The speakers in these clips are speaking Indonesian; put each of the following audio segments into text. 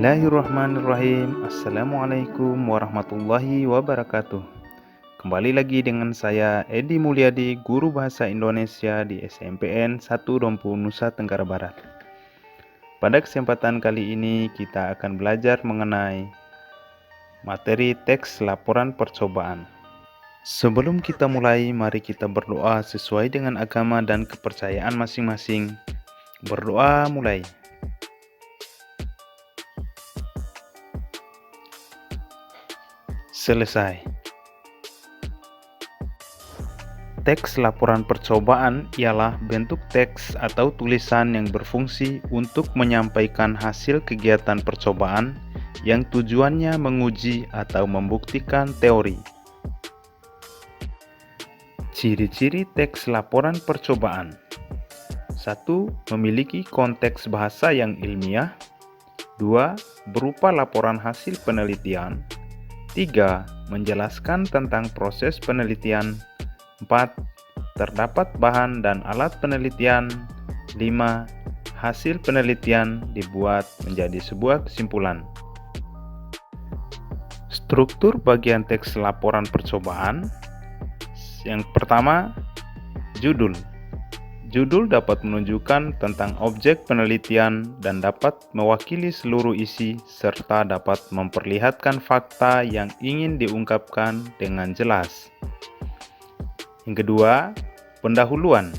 Bismillahirrahmanirrahim. Assalamualaikum warahmatullahi wabarakatuh. Kembali lagi dengan saya Edi Mulyadi, Guru Bahasa Indonesia di SMPN 1 Dompu, Nusa Tenggara Barat. Pada kesempatan kali ini kita akan belajar mengenai materi teks laporan percobaan. Sebelum kita mulai, mari kita berdoa sesuai dengan agama dan kepercayaan masing-masing. Berdoa mulai. Selesai. Teks laporan percobaan ialah bentuk teks atau tulisan yang berfungsi untuk menyampaikan hasil kegiatan percobaan yang tujuannya menguji atau membuktikan teori. Ciri-ciri teks laporan percobaan: 1. Memiliki konteks bahasa yang ilmiah. 2. Berupa laporan hasil penelitian. 3. Menjelaskan tentang proses penelitian. 4. Terdapat bahan dan alat penelitian. 5. Hasil penelitian dibuat menjadi sebuah kesimpulan. Struktur bagian teks laporan percobaan. Yang pertama, judul. Judul dapat menunjukkan tentang objek penelitian dan dapat mewakili seluruh isi serta dapat memperlihatkan fakta yang ingin diungkapkan dengan jelas. Yang kedua, pendahuluan,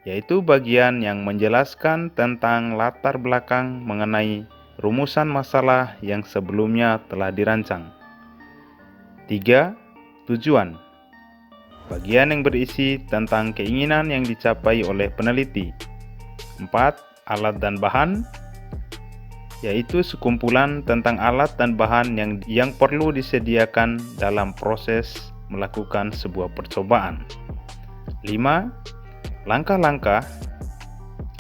yaitu bagian yang menjelaskan tentang latar belakang mengenai rumusan masalah yang sebelumnya telah dirancang. 3. Tujuan, bagian yang berisi tentang keinginan yang dicapai oleh peneliti. 4. Alat dan bahan, yaitu sekumpulan tentang alat dan bahan yang perlu disediakan dalam proses melakukan sebuah percobaan. 5. Langkah-langkah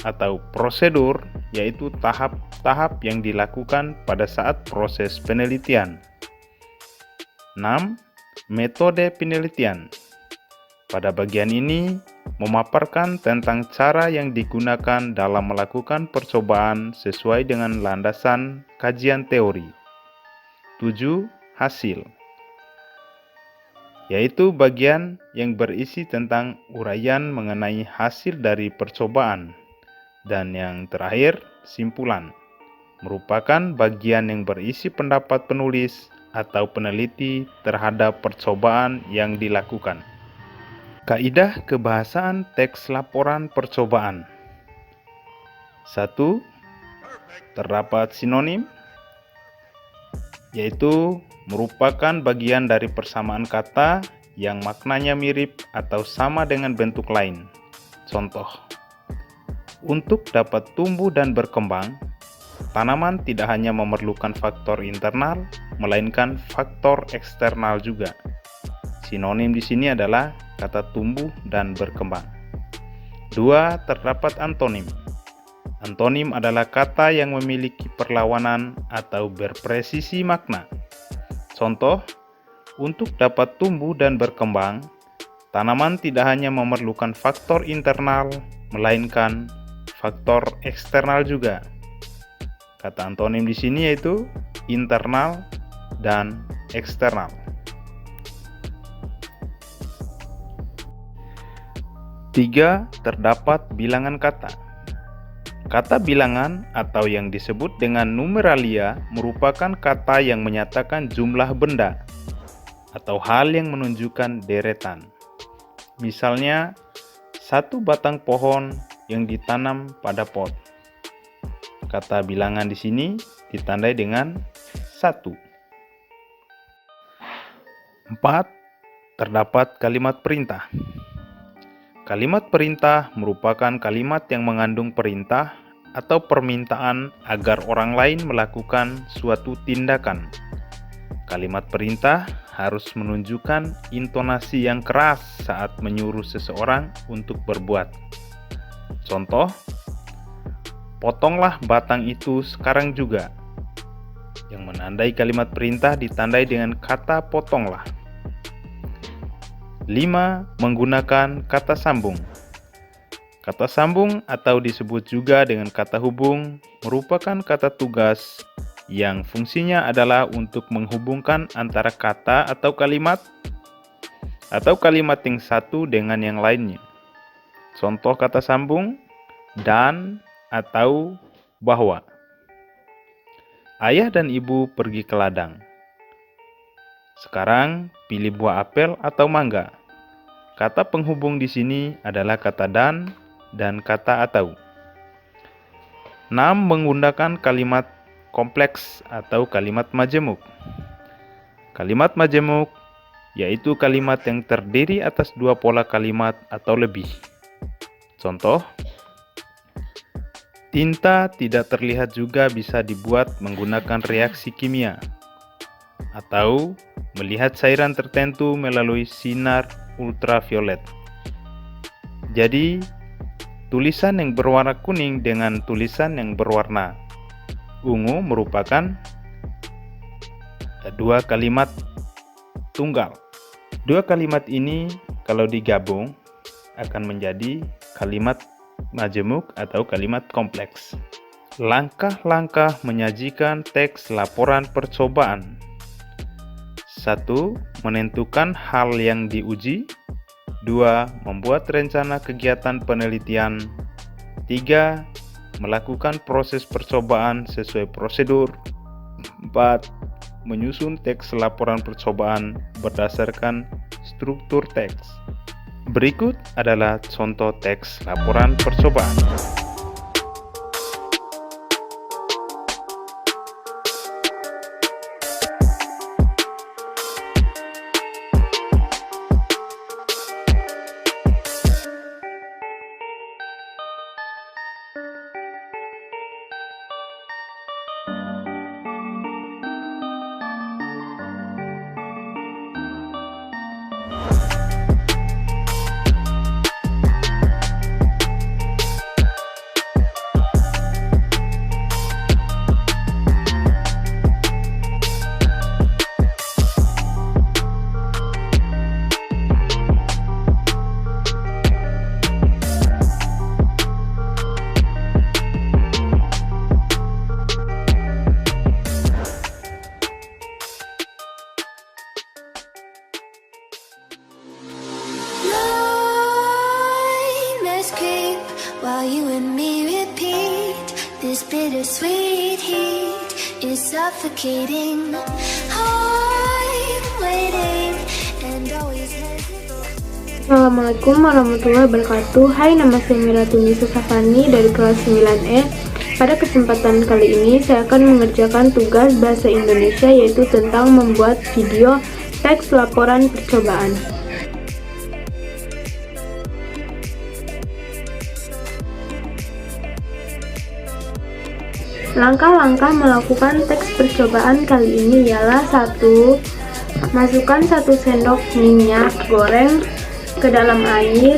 atau prosedur, yaitu tahap-tahap yang dilakukan pada saat proses penelitian. 6. Metode penelitian. Pada bagian ini, memaparkan tentang cara yang digunakan dalam melakukan percobaan sesuai dengan landasan kajian teori. 7. Hasil, yaitu bagian yang berisi tentang uraian mengenai hasil dari percobaan. Dan yang terakhir, simpulan, merupakan bagian yang berisi pendapat penulis atau peneliti terhadap percobaan yang dilakukan. Kaidah kebahasaan teks laporan percobaan. 1. Terdapat sinonim, yaitu merupakan bagian dari persamaan kata yang maknanya mirip atau sama dengan bentuk lain. Contoh, untuk dapat tumbuh dan berkembang, tanaman tidak hanya memerlukan faktor internal, melainkan faktor eksternal juga. Sinonim di sini adalah kata tumbuh dan berkembang. 2. Terdapat antonim. Antonim adalah kata yang memiliki perlawanan atau berpresisi makna. Contoh, untuk dapat tumbuh dan berkembang, tanaman tidak hanya memerlukan faktor internal, melainkan faktor eksternal juga. Kata antonim di sini yaitu internal dan eksternal. 3. Terdapat bilangan kata. Kata bilangan atau yang disebut dengan numeralia merupakan kata yang menyatakan jumlah benda atau hal yang menunjukkan deretan. Misalnya, satu batang pohon yang ditanam pada pot. Kata bilangan di sini ditandai dengan 1. 4. Terdapat kalimat perintah. Kalimat perintah merupakan kalimat yang mengandung perintah atau permintaan agar orang lain melakukan suatu tindakan. Kalimat perintah harus menunjukkan intonasi yang keras saat menyuruh seseorang untuk berbuat. Contoh, potonglah batang itu sekarang juga. Yang menandai kalimat perintah ditandai dengan kata potonglah. 5. Menggunakan kata sambung. Kata sambung atau disebut juga dengan kata hubung merupakan kata tugas yang fungsinya adalah untuk menghubungkan antara kata atau kalimat yang satu dengan yang lainnya. Contoh kata sambung, dan atau bahwa. Ayah dan ibu pergi ke ladang. Sekarang pilih buah apel atau mangga. Kata penghubung di sini adalah kata dan kata atau. 6. Menggunakan kalimat kompleks atau kalimat majemuk. Kalimat majemuk yaitu kalimat yang terdiri atas dua pola kalimat atau lebih. Contoh, tinta tidak terlihat juga bisa dibuat menggunakan reaksi kimia, atau melihat cairan tertentu melalui sinar ultraviolet. Jadi, tulisan yang berwarna kuning dengan tulisan yang berwarna ungu merupakan dua kalimat tunggal. Dua kalimat ini kalau digabung akan menjadi kalimat majemuk atau kalimat kompleks. Langkah-langkah menyajikan teks laporan percobaan. 1. Menentukan hal yang diuji. 2. Membuat rencana kegiatan penelitian. 3. Melakukan proses percobaan sesuai prosedur. 4. Menyusun teks laporan percobaan berdasarkan struktur teks. Berikut adalah contoh teks laporan percobaan. While you and me repeat, this bittersweet heat is suffocating. I'm waiting and always hesitating. Assalamualaikum warahmatullahi wabarakatuh. Hai, nama saya Miratuni Susafani dari kelas 9E. Pada kesempatan kali ini saya akan mengerjakan tugas bahasa Indonesia, yaitu tentang membuat video teks laporan percobaan. Langkah-langkah melakukan teks percobaan kali ini ialah 1. Masukkan 1 sendok minyak goreng ke dalam air.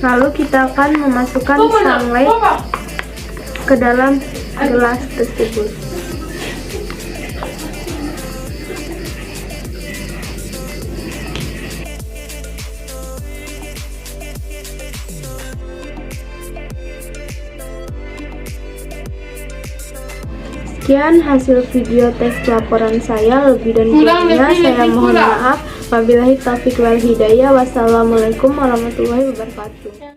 Lalu kita akan memasukkan sunlight ke dalam gelas tersebut. Sekian hasil video teks laporan saya. Lebih dan kurangnya saya mohon maaf. Wabillahi taufiq wal hidayah. Wassalamualaikum warahmatullahi wabarakatuh.